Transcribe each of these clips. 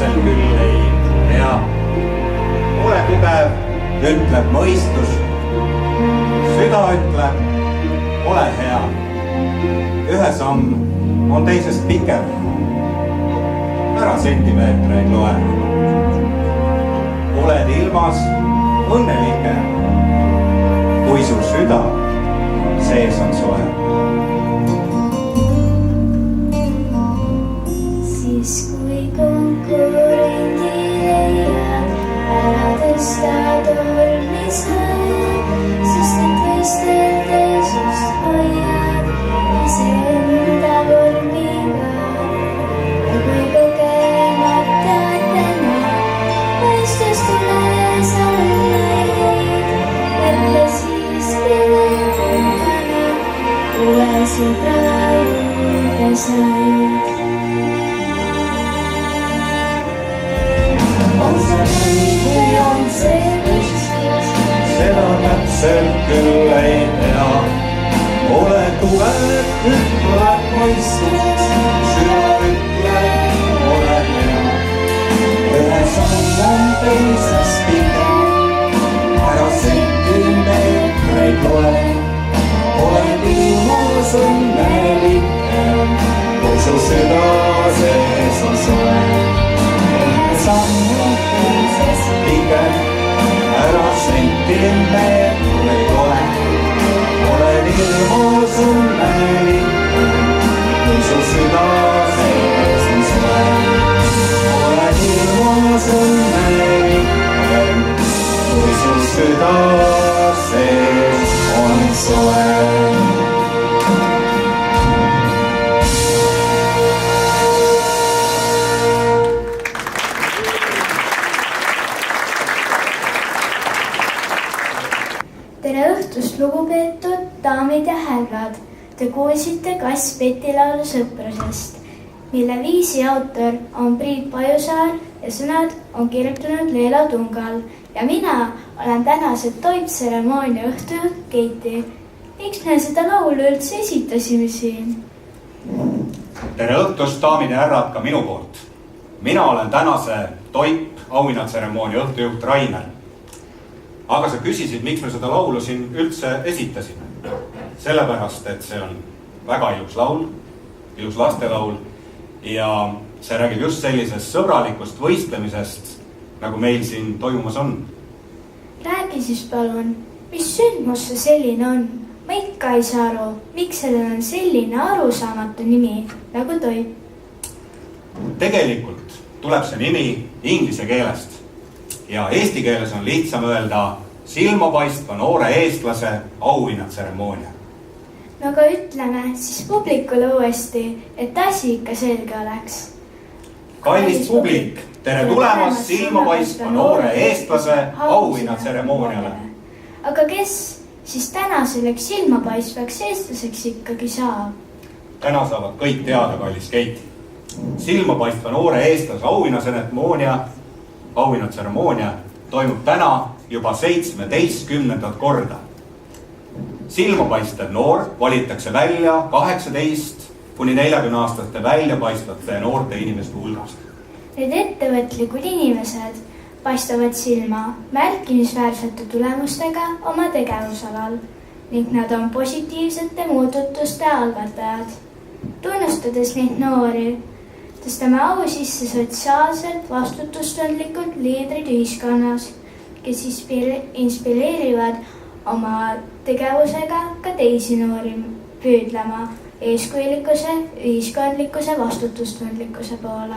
lapsel küll ei tea. Ole tugev, ütleb mõistus. Süda ütleb, ole hea. Ühe samm on teisest pikem. Ära sentimeetreid loe. Oled ilmas õnnelike, kui su süda sees on soe. Siis kui konkurendi leiad, ära tõsta tormi sõed, sest et võisteldes hoiad ise enda vormiga. Ja kui kogemata täna mõistus tule sa õnneid, mõtle siis piletundana, uue sõbra juurde said. On see mõni või on see mõistus? Seda täpselt küll ei tea. Ole tugev, ütleb mõistus. Süda ütleb, ole hea. Ühe samm on teisest pikem. Ära sentimeetreid loe. Oled ilmas õnnelikem, kui su süda sees on soe. Samm on teisest pikem, ära sentimeetreid loe. Oled ilmas õnnelikem, kui su süda sees on soe. Oled ilmas õnnelikem, kui su süda sees on soe. Tere õhtust, lugupeetud daamid ja härrad! Te kuulsite Kass Peti laulu Sõprusest, mille viisi autor on Priit Pajusaar ja sõnad on kirjutanud Leela Tungal ja mina olen tänase toiptseremoonia õhtujuht Keiti. Miks me seda laulu üldse esitasime siin? Tere õhtust, daamid ja härrad, ka minu poolt. Mina olen tänase toip auhinnatseremoonia õhtujuht Rainer. Aga sa küsisid, miks me seda laulu siin üldse esitasime. Sellepärast, et see on väga ilus laul, ilus lastelaul ja see räägib just sellisest sõbralikust võistlemisest, nagu meil siin toimumas on. Räägi siis palun, mis sündmus see selline on? Ma ikka ei saa aru, miks sellel on selline arusaamatu nimi nagu toip. Tegelikult tuleb see nimi inglise keelest ja eesti keeles on lihtsam öelda silmapaistva noore eestlase auhinnatseremoonia. No aga ütleme siis publikule uuesti, et asi ikka selge oleks. Kallis publik, tere tulemast silmapaistva noore eestlase auhinnatseremooniale. Aga kes siis täna selleks silmapaistvaks eestlaseks ikkagi saab? Täna saavad kõik teada, kallis Keiti. Silmapaistva noore eestlase auhinnatseremoonia toimub täna juba 17. korda. Silmapaistev noor valitakse välja 18–40-aastaste väljapaistvate noorte inimeste hulgast. Need ettevõtlikud inimesed paistavad silma märkimisväärsete tulemustega oma tegevusalal ning nad on positiivsete muudatuste algatajad. Tunnustades neid noori, tõstame au sisse sotsiaalselt vastutustundlikud liidrid ühiskonnas, kes inspireerivad oma tegevusega ka teisi noori püüdlema eeskujalikkuse, ühiskondlikkuse, vastutustundlikkuse poole.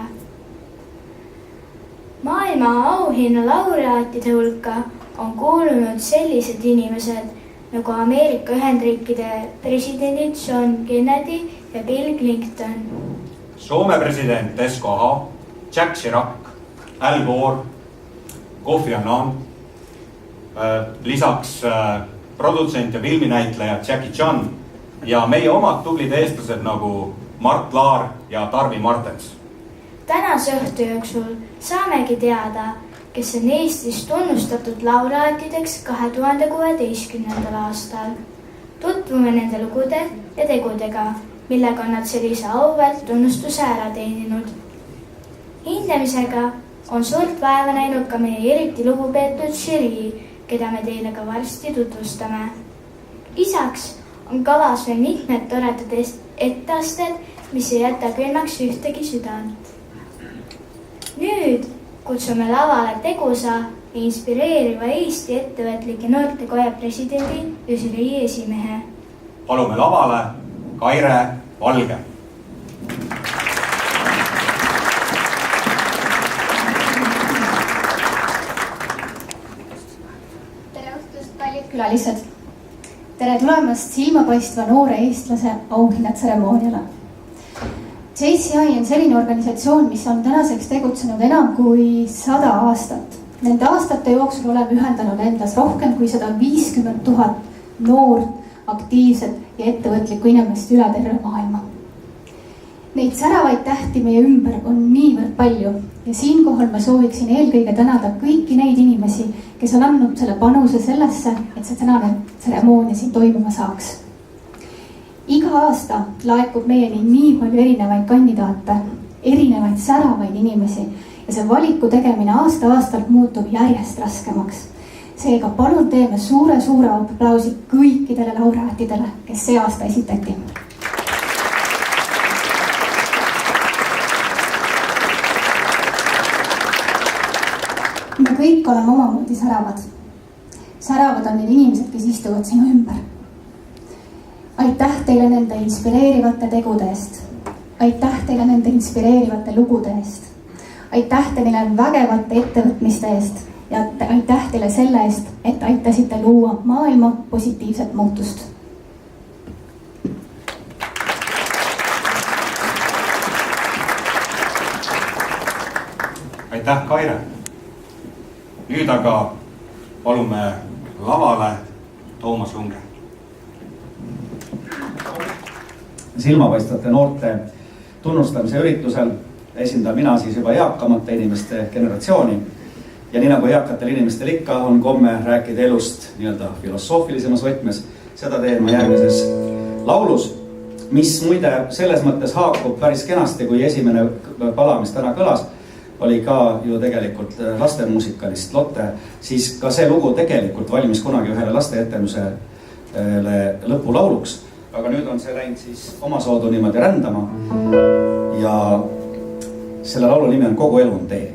Maailma auhinna laureaatide hulka on kuulunud sellised inimesed nagu Ameerika Ühendriikide presidendid John Kennedy ja Bill Clinton. Soome president Esko Aho, Jack Chirac, Al Gore, Kofi Annan, lisaks produtsent ja filminäitleja Jackie Chan ja meie omad tublid eestlased nagu Mart Laar ja Tarvi Martens. Tänase õhtu jooksul saamegi teada, kes on Eestis tunnustatud laureaatideks 2016. aastal. Tutvume nende lugude ja tegudega, millega on nad sellise auväärt tunnustuse ära teeninud. hindamisega on suurt vaeva näinud ka meie eriti lugupeetud žürii, keda me teile ka varsti tutvustame. Lisaks on kavas veel mitmed toredad etteasted, mis ei jäta külmaks ühtegi südant. Nüüd kutsume lavale tegusa ja inspireeriva Eesti ettevõtlike noortekoja presidendi ja žürii esimehe. Palume lavale Kaire Valge. Tere õhtust, kallid külalised! Tere tulemast silmapaistva noore eestlase auhinnatseremooniale. JCI on selline organisatsioon, mis on tänaseks tegutsenud enam kui 100 aastat. Nende aastate jooksul oleme ühendanud endas rohkem kui 150 000 noort, aktiivset ja ettevõtlikku inimest üle terve maailma. Neid säravaid tähti meie ümber on niivõrd palju ja siinkohal ma sooviksin eelkõige tänada kõiki neid inimesi, kes on andnud selle panuse sellesse, et see tänane tseremoonia siin toimuma saaks. Iga aasta laekub meieni nii palju erinevaid kandidaate, erinevaid säravaid inimesi ja see valiku tegemine aasta-aastalt muutub järjest raskemaks. Seega palun teeme suure aplausi kõikidele laureaatidele, kes see aasta esitati. Me kõik oleme omamoodi säravad. Säravad on need inimesed, kes istuvad sinu ümber. Aitäh teile nende inspireerivate tegude eest. Aitäh teile nende inspireerivate lugude eest. Aitäh teile vägevate ettevõtmiste eest ja aitäh teile selle eest, et aitasite luua maailma positiivset muutust. Aitäh, Kaire! Nüüd aga palume lavale Toomas Lunge. Silmapaistvate noorte tunnustamise üritusel esindan mina siis juba eakamate inimeste generatsiooni. Ja nii nagu eakatel inimestel ikka on komme rääkida elust nii-öelda filosoofilisemas võtmes. Seda teen ma järgmises laulus, mis muide selles mõttes haakub päris kenasti, kui esimene pala, mis täna kõlas, oli ka ju tegelikult lastemuusikalist Lotte, siis ka see lugu tegelikult valmis kunagi ühele lasteetendusele lõpulauluks. Aga nüüd on see läinud siis omasoodu niimoodi rändama ja selle laulu nimi on Kogu elu on tee.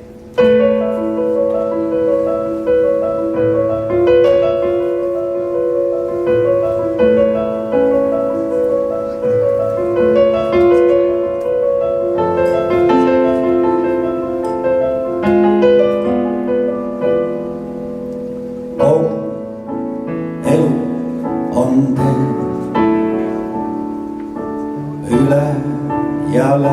Kogu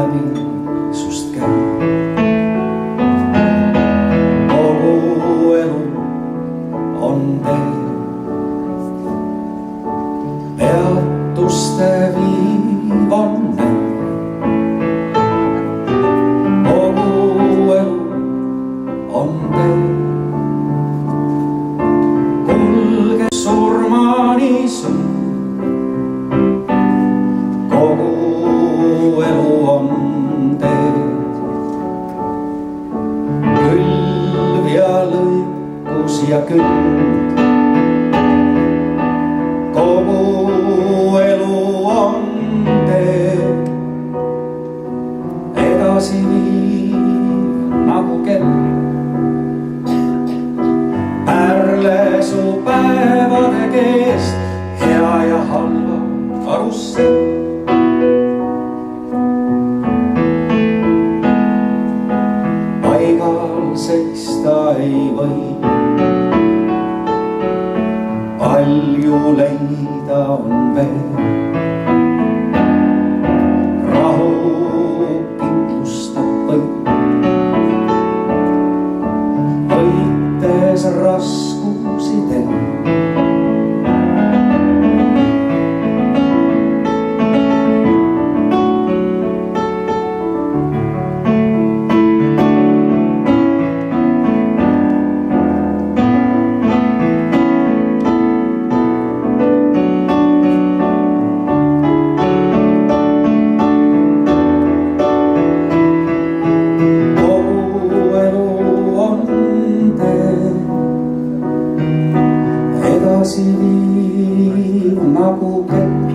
edasi viiv nagu kett.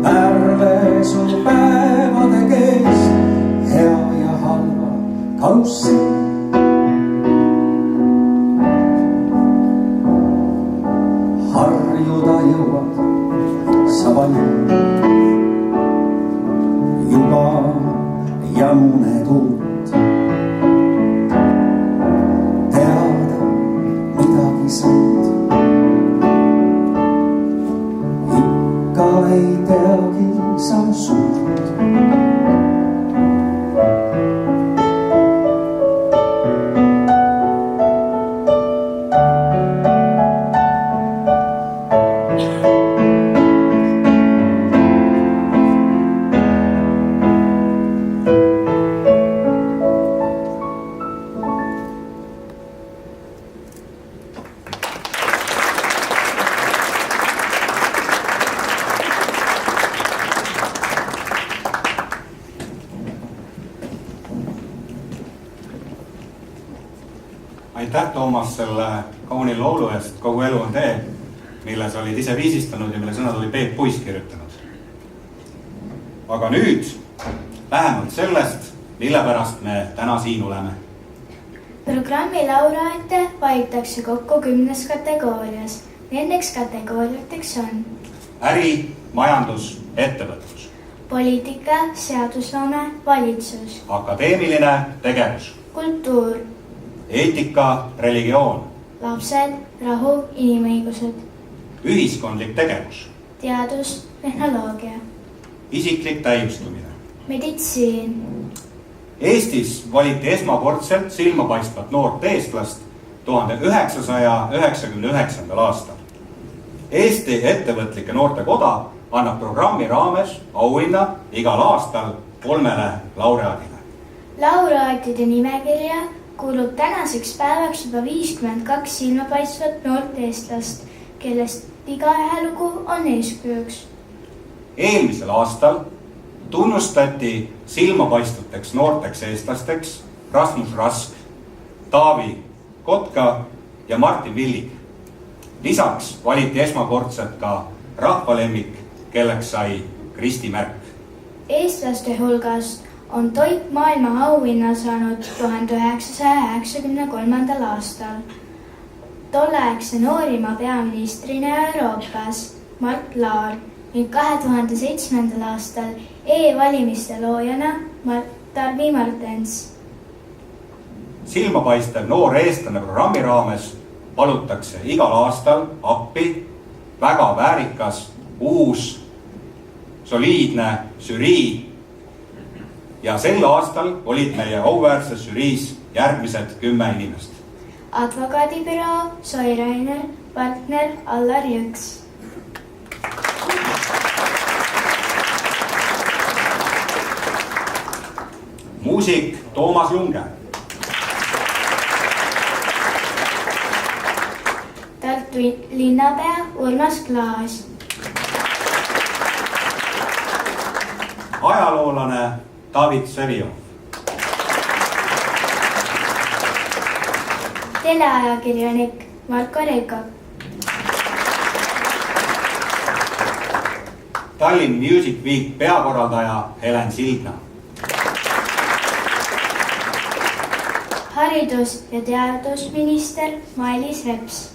Ärlesu päevade keest hea ja halva karussell. Harjuda jõuad sa palju juba januned uut. Teada midagi saad, ikka ei teagi sa suurt. Aitäh, Toomas, selle kauni laulu eest. Kogu elu on tee, milles olid ise viisistanud ja mille sõnad oli Peep Puis kirjutanud. Aga nüüd lähemalt sellest, mille pärast me täna siin oleme. Programmi laureaate valitakse kokku 10 kategoorias. Nendeks kategooriateks on äri, majandus, ettevõtlus, poliitika, seadusloome, valitsus, akadeemiline tegevus, kultuur, eetika, religioon, lapsed, rahu, inimõigused, ühiskondlik tegevus, teadus, tehnoloogia, isiklik täiustumine. meditsiin, Eestis valiti esmakordselt silmapaistvat noort eestlast 1999. aastal. Eesti ettevõtlike noortekoda annab programmi raames auhinna igal aastal 3 laureaadile. laureaatide nimekirja kuulub tänaseks päevaks juba 52 silmapaistvat noort eestlast, kellest igaühe lugu on eeskujuks. Eelmisel aastal tunnustati silmapaistvateks noorteks eestlasteks Rasmus Rask, Taavi Kotka ja Martin Villig. Lisaks valiti esmakordselt ka rahvalemmik, kelleks sai Kristi Märk. Eestlaste hulgast on Toip maailma auhinna saanud 1993. aastal. Tolleaegse noorima peaministrina Euroopas Mart Laar ning 2007. aastal e-valimiste loojana Tarvi Martens. Silmapaistev noor eestlane programmi raames palutakse igal aastal appi väga väärikas, uus, soliidne žürii. Ja sel aastal olid meie auväärses žüriis järgmised 10 inimest. Advokaadibüroo Soirainer, partner Allar Jõks. Muusik Toomas Junge. Tartu linnapea Urmas Klaas. Ajaloolane David Sevio. Teleajakirjanik Marko Reiko. Tallinn Music Week peakorraldaja Helen Sildna. Haridus- ja teadusminister Mailis Reps.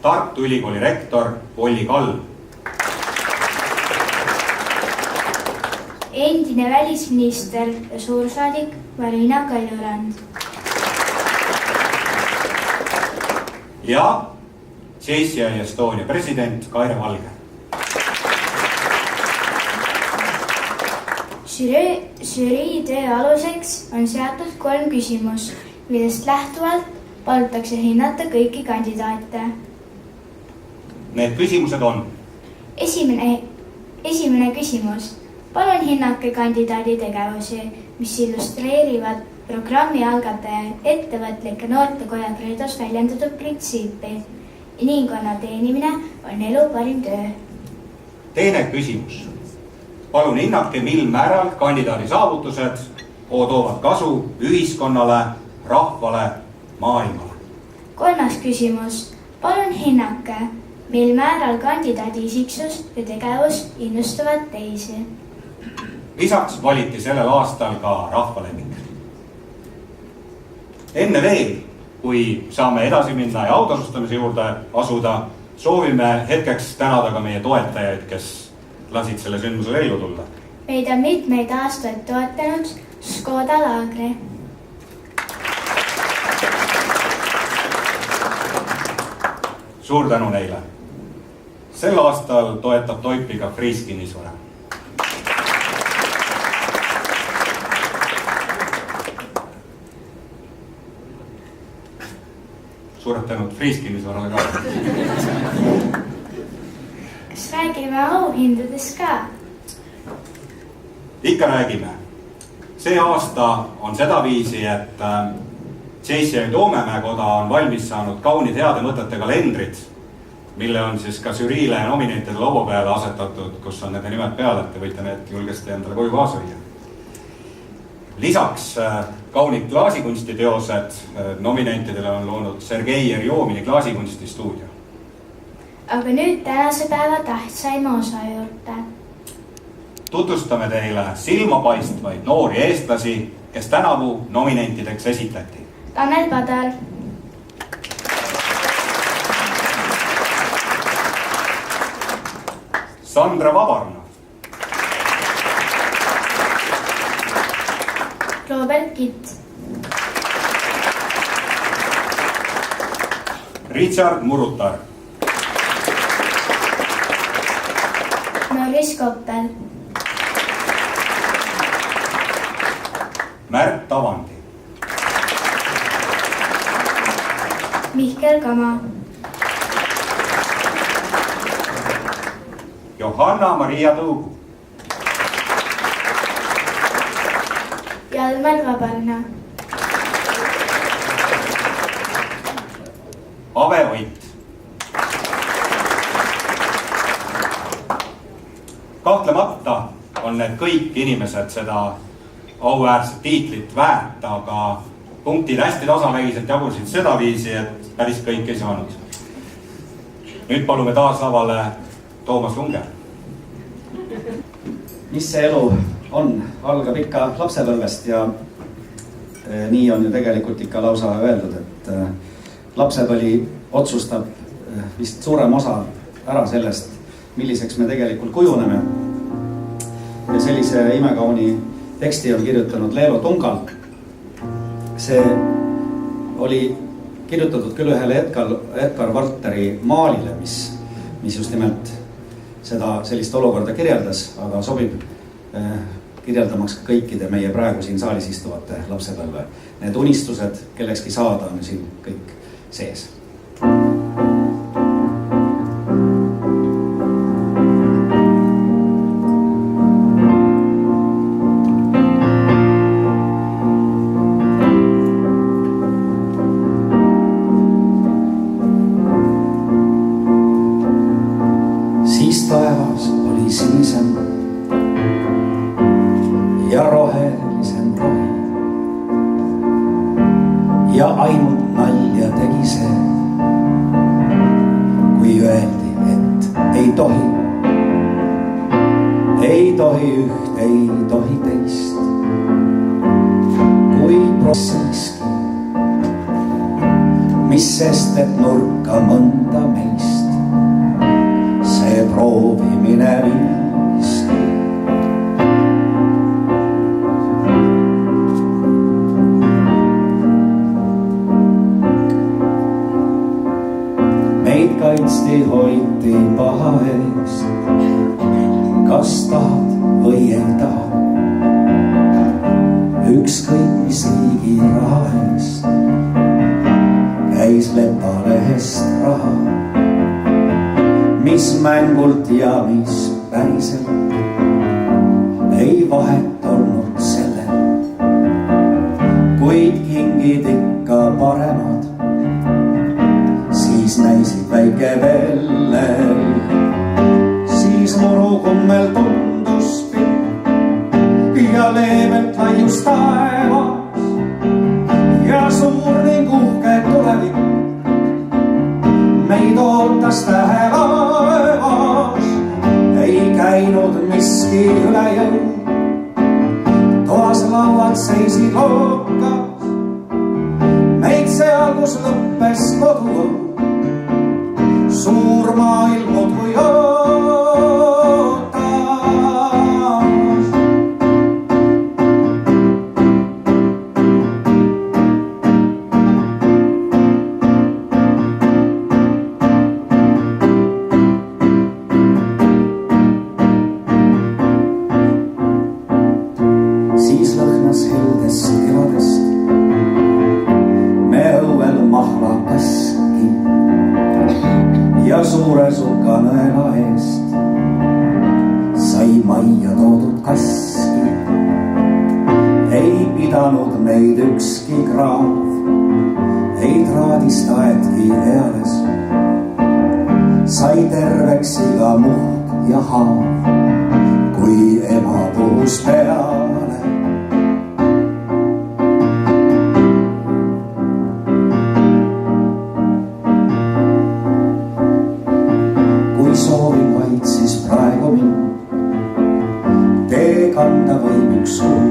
Tartu Ülikooli rektor Volli Kall. Endine välisminister ja suursaadik Marina Kaljurand. Ja JCI Estonia president Kaire Valge. Žürii töö aluseks on seatud 3 küsimust, millest lähtuvalt palutakse hinnata kõiki kandidaate. Need küsimused on: esimene küsimus. Palun hinnake kandidaadi tegevusi, mis illustreerivad programmi algataja ettevõtlike noortekoja Credos väljendatud printsiipi. Inimkonna teenimine on elu parim töö. Teine küsimus. Palun hinnake, mil määral kandidaadi saavutused toovad kasu ühiskonnale, rahvale, maailmale. 3. küsimus. Palun hinnake, mil määral kandidaadi isiksus ja tegevus innustavad teisi. Lisaks valiti sellel aastal ka rahvalemmik. Enne veel, kui saame edasi minna ja autasustamise juurde asuda, soovime hetkeks tänada ka meie toetajaid, kes lasid selle sündmusele ellu tulla. Meid on mitmeid aastaid toetanud Škoda Laagri. Suur tänu neile. Sel aastal toetab Toipi ka Friis kinnisvara. Suured tänud Friis kinnisvarale ka. Kas räägime auhindades ka? Ikka räägime. See aasta on seda viisi, et JCI Toomemäe koda on valmis saanud kaunid heade mõtete kalendrid, mille on siis ka žüriile ja nominentide laua peale asetatud, kus on nende nimed peal, et te võite need julgesti endale koju kaasa viia. Lisaks kaunid klaasikunstiteosed nominentidele on loonud Sergei Erjomini klaasikunstistuudio. Aga nüüd tänase päeva tähtsaima osa juurde. Tutvustame teile silmapaistvaid noori eestlasi, kes tänavu nominentideks esitati. Tanel Padar, Sandra Vabarna, Robert Kitt, Richard Murutar, Maurice Koppel, Märt Tavandi, Mihkel Kama, Johanna-Maria Tõugu, Jalmar Vabarna, Ave Oit. Kahtlemata on need kõik inimesed seda auväärset tiitlit väärt, aga punktid hästi tasavägiselt jagusid seda viisi, et päris kõik ei saanud. Nüüd palume taas lavale Toomas Lunge. Mis see elu on? Algab ikka lapsepõlvest ja nii on ju tegelikult ikka lausa öeldud, et lapsepõli otsustab vist suurem osa ära sellest, milliseks me tegelikult kujuneme. Ja sellise imekauni teksti on kirjutanud Leelo Tungal. See oli kirjutatud küll ühele Edgar Valteri maalile, mis just nimelt sellist olukorda kirjeldas, aga sobib kirjeldamaks ka kõikide meie praegu siin saalis istuvate lapsepõlve. Need unistused kellekski saada on siin kõik sees. Siis taevas oli sinisem ja rohelisem rohi ja ainult nalja tegi see, kui öeldi, et ei tohi üht, ei tohi teist, kuid protsessiski, mis sest, et nurka mõnda meist see proovimine viiski. Meid kaitsti, hoiti paha eest, kas tahad või ei taha, ükskõik mis riigi raha eest käis lepalehest raha, mis mängult ja mis päriselt ei vahet olnud sellel, kuid kingid ikka paremad siis näisid väike vellel. Siis murukummel tundus pikk ja leevelt laius taevas ja seisid lookas, meid seal, kus lõppes kodu. Suur maailm muudkui ootas. Siis lõhnas heldest kevadest me õuel mahlakaski ja suure sukanõela eest sai majja toodud kaski. Ei pidanud meid ükski kraav, ei traadist aedki eales. Sai terveks iga muhk ja haav, kui ema puhus peale. Soovin vaid siis praegu mind tee kanda võib üks suu,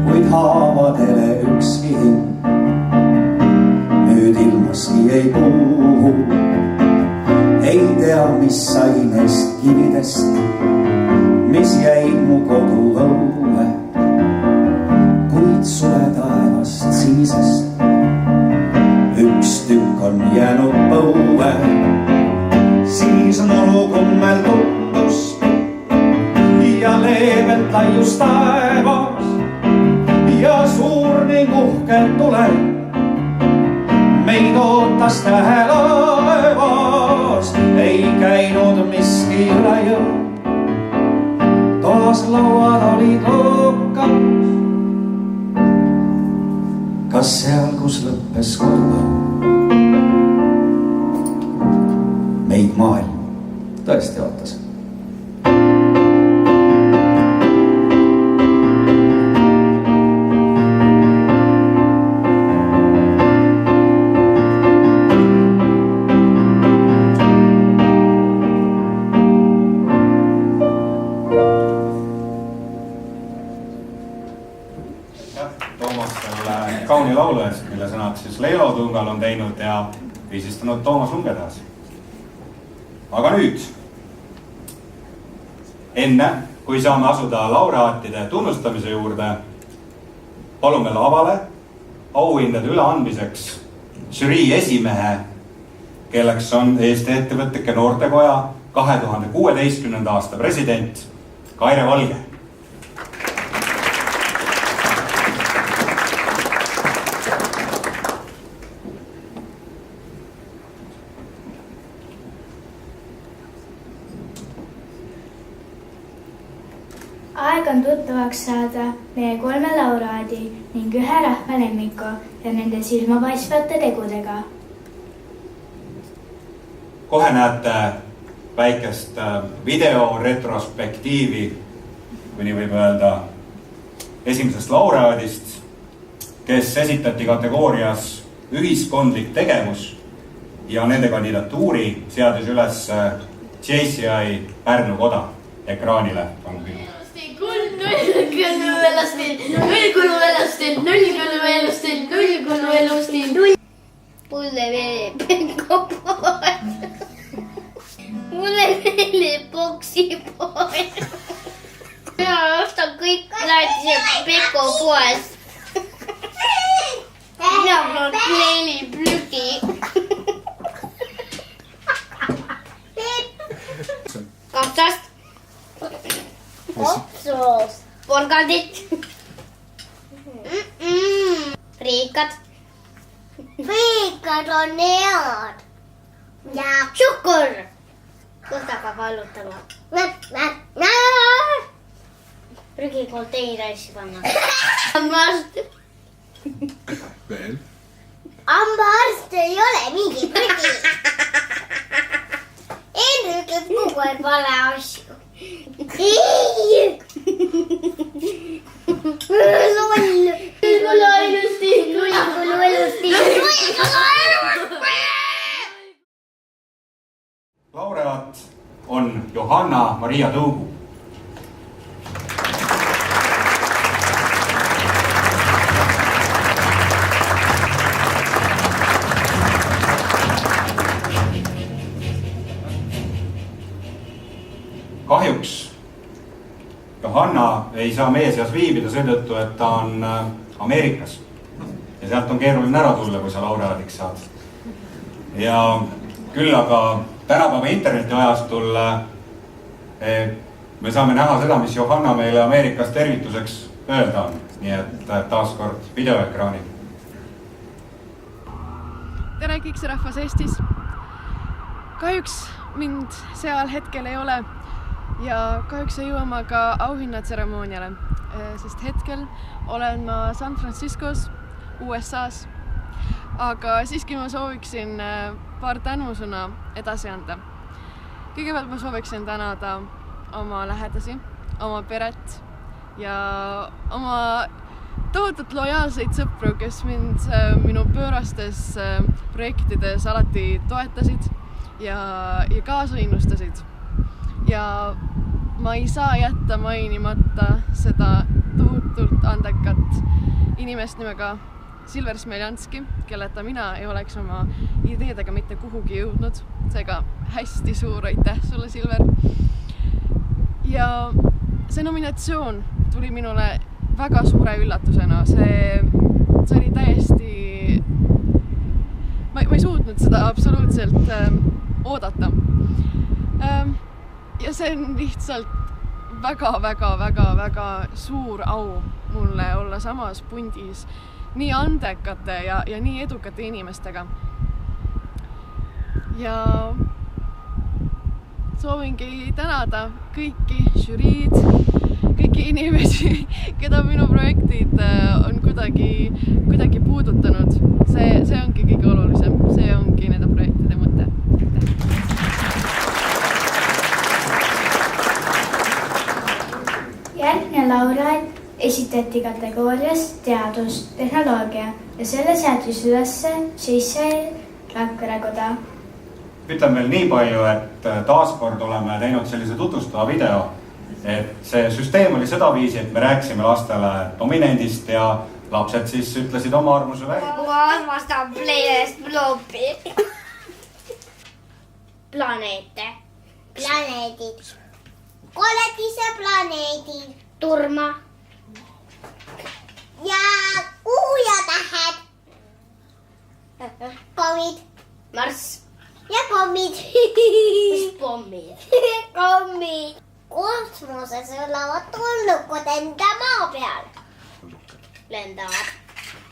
kuid haavadele ükski hind nüüd ilmaski ei puhu. Ei tea, mis sai neist kividest, mis jäid mu kodu õue, kuid suve taevast sinisest üks tükk on jäänud põue. Siis muru kummel tundus ja leevelt laius taevas ja suur ning uhkelt tuleb meid ootas tähelaevas. Ei käinud miski üle jõu, toas lauad olid lookad. Kas seal, kus lõppes korda, meid maailm tõesti ootas. Toomas selle kauni laulu eest, mille sõnad siis Leelo Tungal on teinud ja viisistanud Toomas Lungedas. Aga nüüd, enne kui saame asuda laureaatide tunnustamise juurde, palume lavale auhindade üleandmiseks žürii esimehe, kelleks on Eesti Ettevõtete Noortekoja 2016. aasta president Kaire Valge. Aeg on tuttavaks saada meie 3 laureaadi ning 1 rahvalemmiku ja nende silmapaistvate tegudega. Kohe näete väikest video retrospektiivi, kui nii võib öelda, esimesest laureaadist, kes esitati kategoorias ühiskondlik tegevus ja nende kandidatuuri seadis üles JCI Pärnu koda ekraanile. Mulle meeldib pood. Mulle meeldib poksipood. Mina ostan kõik laadised Peko poes. Mina olen pleeliplüki. Kapsast. Kopsus. Porgandit. Friikad. Friikad on head. Ja suhkur. Kust hakkab vallutama? Prügikonteineri asju panna. Hambaarst. Veel? Hambaarst ei ole mingi prügi. Enne ütled kogu aeg vale asju. Loll. Laureaat on Johanna Maria Tõugu. ei saa meie seas viibida seetõttu, et ta on Ameerikas. Ja sealt on keeruline ära tulla, kui sa laureaadiks saad. Ja küll aga tänapäeva interneti ajastul me saame näha seda, mis Johanna meile Ameerikas tervituseks öelda on. Nii et taaskord videoekraanid. Tere Kiksrahvas Eestis. Kahjuks mind seal hetkel ei ole ja kahjuks ei jõua ma ka auhinnatseremooniale, sest hetkel olen ma San Franciscos, USA's, aga siiski ma sooviksin paar tänusõna edasi anda. Kõigepealt ma sooviksin tänada oma lähedasi, oma peret ja oma tohutult lojaalseid sõpru, kes mind minu pöörastes projektides alati toetasid ja kaasa innustasid. Ja ma ei saa jätta mainimata seda tohutult andekat inimest nimega Silver Smeljanski, kelleta mina ei oleks oma ideedega mitte kuhugi jõudnud. Seega hästi suur aitäh sulle, Silver. Ja see nominatsioon tuli minule väga suure üllatusena. See oli täiesti... Ma ei suutnud seda absoluutselt oodata. Ja see on lihtsalt väga suur au mulle olla samas pundis nii andekate ja nii edukate inimestega. Ja soovingi tänada kõiki žüriid, kõiki inimesi, keda minu projektid on kuidagi puudutanud. See ongi kõige olulisem, see ongi nende projektide mõte. Järgmine laureaat esitati kategoorias teadus, tehnoloogia ja selle seadis ülesse JCI Rakverekoda. Ütlen veel nii palju, et taaskord oleme teinud sellise tutvustava video, et see süsteem oli seda viisi, et me rääkisime lastele dominendist ja lapsed siis ütlesid oma arvamuse välja. Ma armastan planeedist blopi. Planeete. Planeedid. Koletise planeedid. Turma. Ja kuu ja tähed. Kommid. Marss. Ja kommid. Mis pommid? Kommid. Kosmoses elavad tulnukad enda maa peal. Lendavad.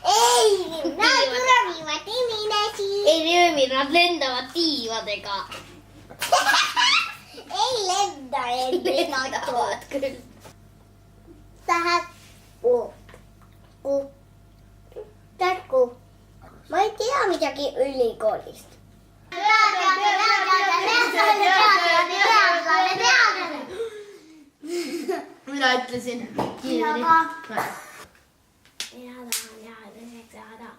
Ei, nad röövivad inimesi. Ei röövi, nad lendavad tiivadega. Ei lenda enne, nad tulevad küll. Tähed. Tarku. Ma ei tea midagi ülikoolist. Mina ütlesin. Mina ka. Mina tahan teadlaseks saada.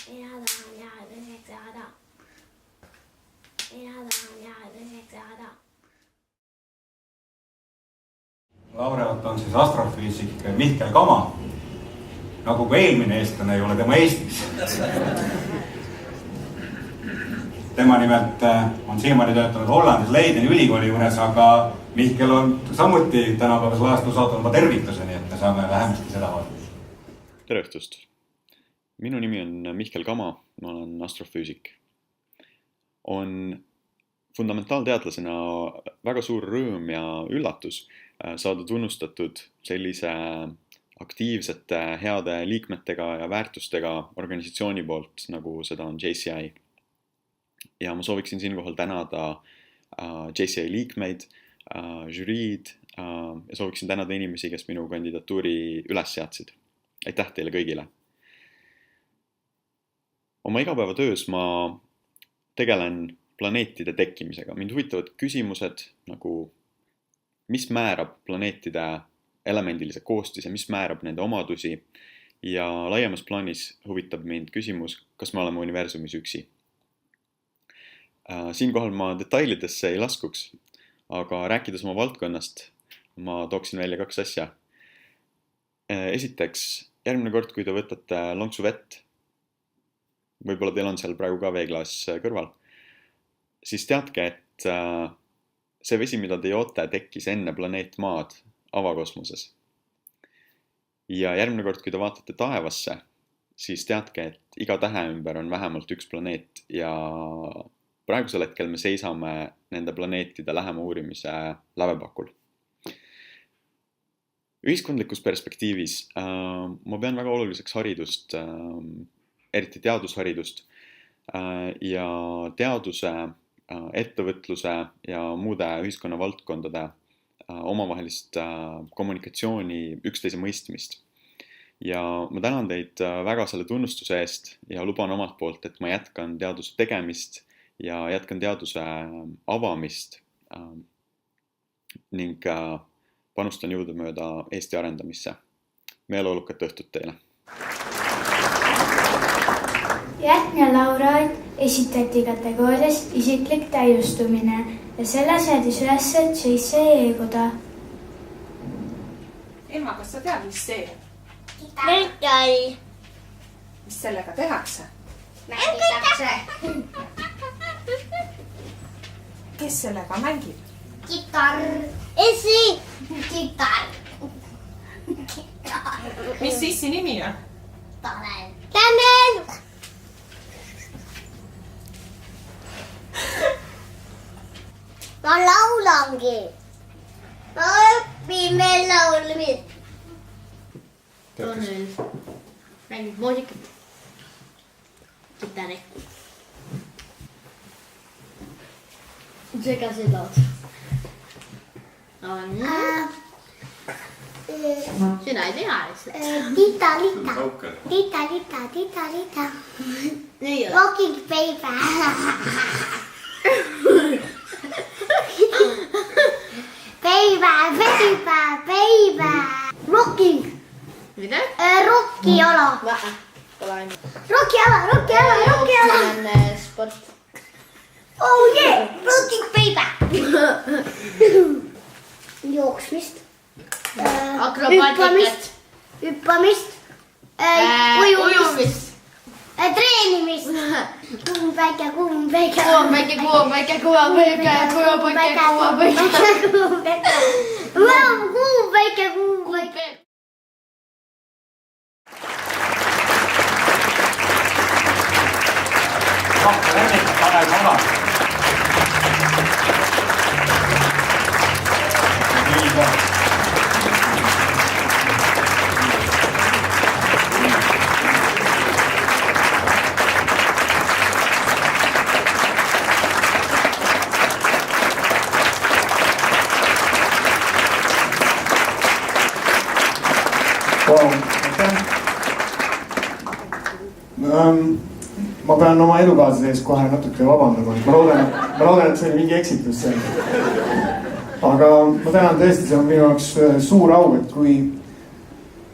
Mina tahan teadlaseks saada. Mina tahan teadlaseks saada. Laureaat on siis astrofüüsik Mihkel Kama. Nagu kui eelmine eestlane ei ole tema Eestis. Tema nimelt on siiamaani töötanud Hollandis Leideni ülikooli juures, aga Mihkel on samuti tänapäevas lajastus saadud oma tervituse, nii et me saame vähemasti seda vaadata. Tere õhtust! Minu nimi on Mihkel Kama, ma olen astrofüüsik. On fundamentaalteadlasena väga suur rõõm ja üllatus saada tunnustatud sellise aktiivsete, heade liikmetega ja väärtustega organisatsiooni poolt, nagu seda on JCI. Ja ma sooviksin siinkohal tänada JCI liikmeid, žüriid ja sooviksin tänada inimesi, kes minu kandidatuuri üles seadsid. Aitäh teile kõigile! Oma igapäevatöös ma tegelen planeetide tekkimisega. Mind huvitavad küsimused, nagu mis määrab planeetide elemendilise koostise, mis määrab nende omadusi ja laiemas plaanis huvitab mind küsimus, kas me oleme universumis üksi. Siinkohal ma detailidesse ei laskuks, aga rääkides oma valdkonnast, ma tooksin välja 2 asja. Esiteks, järgmine kord, kui te võtate lonksu vett, võib-olla teil on seal praegu ka veeklaas kõrval, siis teadke, et see vesi, mida te joote, tekkis enne planeet Maad avakosmoses. Ja järgmine kord, kui te vaatate taevasse, siis teadke, et iga tähe ümber on vähemalt üks planeet ja praegusel hetkel me seisame nende planeetide lähema uurimise lävepakul. Ühiskondlikus perspektiivis ma pean väga oluliseks haridust, eriti teadusharidust ja teaduse, ettevõtluse ja muude ühiskonna valdkondade omavahelist kommunikatsiooni, üksteise mõistmist. Ja ma tänan teid väga selle tunnustuse eest ja luban omalt poolt, et ma jätkan teaduse tegemist ja jätkan teaduse avamist ning panustan jõudumööda Eesti arendamisse. Meeleolukat õhtut teile! Järgmine laureaat esitati kategoorias isiklik täiustumine ja selle seadis üles JCE-koda. Emma, kas sa tead, mis see? Gitarr. Mis sellega tehakse? Mängitakse. Kes sellega mängib? Gitarr. Esi. Gitarr. Mis issi nimi on? Tanel. Tanel. Ma laulangi. Ma õpime laulmist. Tanel mängib muusikat. Kitarri. Segase laud. On. Sina ei tea lihtsalt. Tita-lita. Tita-lita, tita-lita. Rocking baby. Baby. Rocking. Mitä? Rockiala. Vähän. Rockiala. On sport. Oh yeah, rocking baby. Jooksmist. Akrobaatikat. Hüppamist. Ujumist. Treenimist. Kuum päike. Kuum päike. Rahva lemmik Tanel Kala. Nii ka. Ma pean oma elukaaslase ees kohe natuke vabandama, ma loodan, et see oli mingi eksitus seal. Aga ma tänan tõesti, see on minu jaoks suur au, et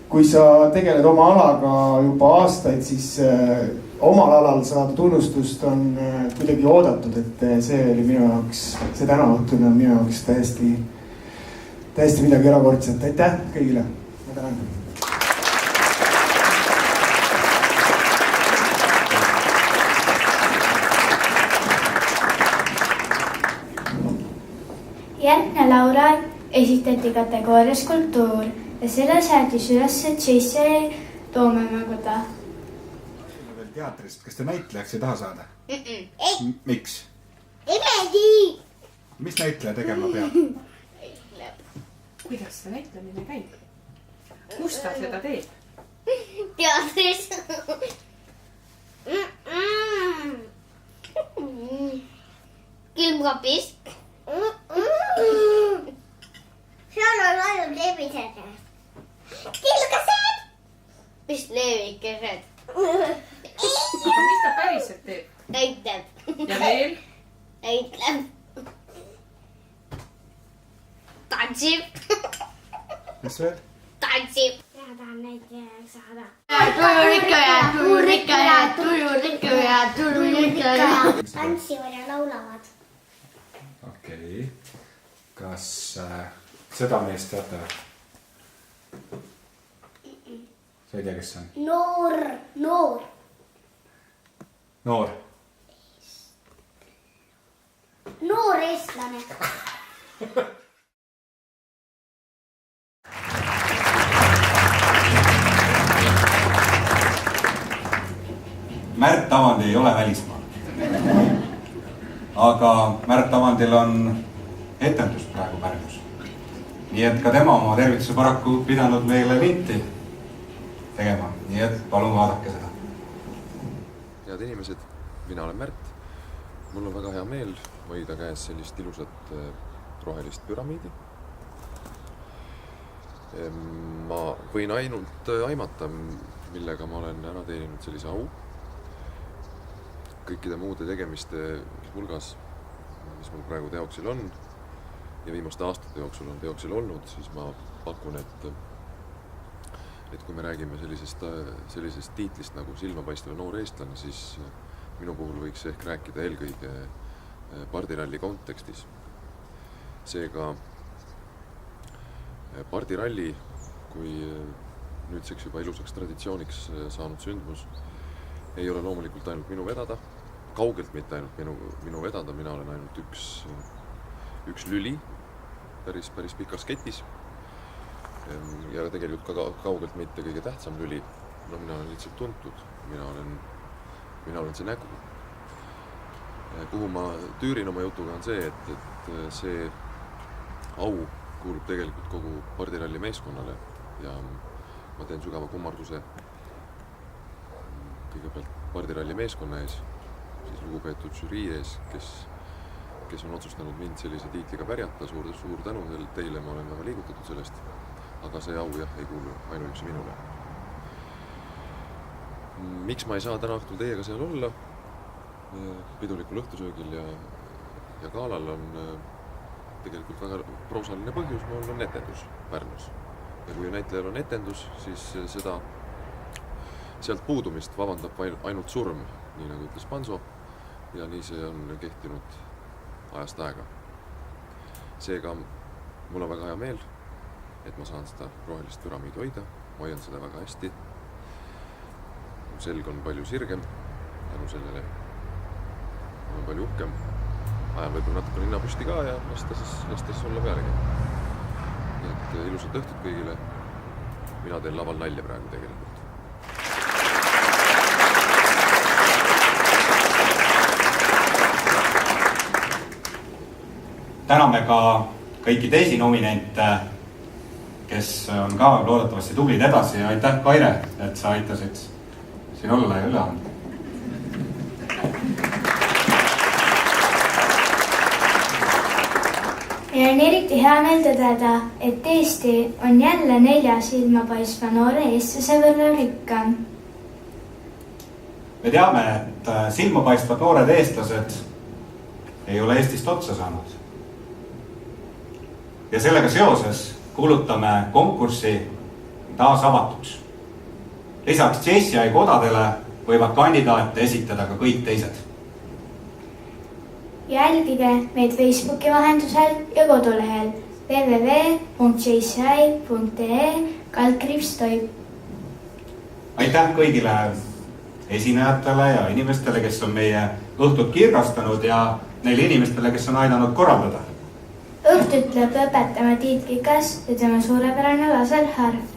kui sa tegeled oma alaga juba aastaid, siis omal alal saada tunnustust on kuidagi oodatud, et see oli minu jaoks, see tänaõhtune on minu jaoks täiesti midagi erakordset. Aitäh kõigile, ma tänan. Järgmine laureaat esitati kategoorias kultuur ja selle seadis üles JCE Toomemäekoda. Veel teatrist, kas te näitlejaks ei taha saada? Miks? Imedi! Mis näitleja tegema peab? Kuidas see näitlemine käib? Kus ta seda teeb? Teatris. Külmkapis. Seal on ainult leevikesed. Kilgased. Mis leevikesed? Aga mis ta päriselt teeb? Näitleb. Ja veel? Näitleb. Tantsib. Mis veel? Tantsib. Ma tahan näitlejaks saada. Tujurikkaja. Tantsivad ja laulavad. Okei. Kas seda meest teate? Sa ei tea, kes see on? Noor. Noor eestlane. Märt Avandi ei ole välismaal. Aga Märt Avandil on etendus praegu Pärnus. Nii et ka tema oma tervituse paraku pidanud meile linti tegema. Nii et palun vaadake seda. Head inimesed, mina olen Märt. Mul on väga hea meel hoida käes sellist ilusat rohelist püramiidi. Ma võin ainult aimata, millega ma olen ära teeninud sellise au. Kõikide muude tegemiste hulgas, mis mul praegu teoksil on ja viimaste aastate jooksul on teoksil olnud, siis ma pakun, et kui me räägime sellisest tiitlist nagu silmapaistev noor eestlane, siis minu puhul võiks ehk rääkida eelkõige pardiralli kontekstis. Seega pardiralli, kui nüüdseks juba ilusaks traditsiooniks saanud sündmus, ei ole loomulikult ainult minu vedada, kaugelt mitte ainult minu vedada, mina olen ainult üks lüli päris pikas ketis ja tegelikult ka kaugelt mitte kõige tähtsam lüli. No mina olen lihtsalt tuntud, mina olen see nägu. Kuhu ma tüürin oma jutuga on see, et see au kuulub tegelikult kogu pardiralli meeskonnale ja ma teen sügava kummarduse kõigepealt pardiralli meeskonna ees, siis lugupeetud žürii ees, kes on otsustanud mind sellise tiitliga pärjata. Suur tänu teile, ma olen väga liigutatud sellest, aga see au jah, ei kuulu ainuüksi minule. Miks ma ei saa täna õhtul teiega seal olla? Pidulikul õhtusöögil ja galal on tegelikult väga proosaline põhjus, mul on etendus Pärnus. Ja kui näitlejal on etendus, siis sealt puudumist vabandab ainult surm, nii nagu ütles Panso, ja nii see on kehtinud ajast aega. Seega mul on väga hea meel, et ma saan seda rohelist püramiidi hoida, ma hoian seda väga hästi. Selg on palju sirgem, tänu sellele on palju uhkem. Ajan võib-olla natuke ninna püsti ka ja lastes olla pealegi. Nii et ilusat õhtut kõigile. Mina teen laval nalja praegu tegelikult. Täname ka kõiki teisi nominente, kes on ka loodetavasti tublid edasi ja aitäh, Kaire, et sa aitasid siin olla ja üle anda. Meil on eriti hea meel tõdeda, et Eesti on jälle 4 silmapaisva noore eestlase võrra rikkam. Me teame, et silmapaistvad noored eestlased ei ole Eestist otsa saanud. Ja sellega seoses kuulutame konkurssi taas avatuks. Lisaks JCI kodadele võivad kandidaate esitada ka kõik teised. Jälgige meid Facebooki vahendusel ja kodulehel www.jci.ee/toip. Aitäh kõigile esinejatele ja inimestele, kes on meie õhtut kirgastanud ja neile inimestele, kes on aidanud korraldada. Õhtut lõpp õpetama Tiit Kikas ja tema suurepärane laserharv.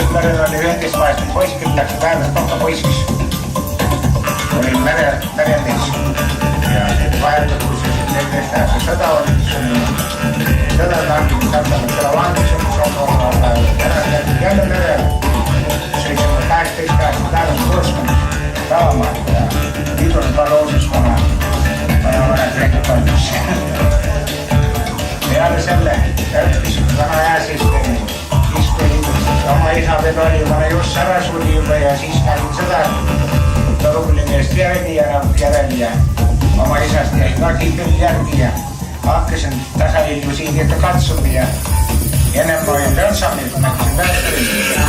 merel oli 11-aastane poiss, küll läks päevast kokka poissiks. Olin meremees ja vaheldud, kui see 14-aastane sõda oli, siis sõda tahtis sattanud selle vangiseks, jälle merel. Sõitsime 18-aastane päevast koostamist Taamaalt ja liidul Paloosis vana rekordisse. Peale selle õppisime vana jääsüsteemi. Siis kui oma isa veel oli, ma just ära suri juba ja siis nägin seda, Torgulinest järgi ja oma isast jäi ka küll järgi ja hakkasin tasahilju siin katsuma ja ennem ma olin rõõmsamil, ma hakkasin väärtuid.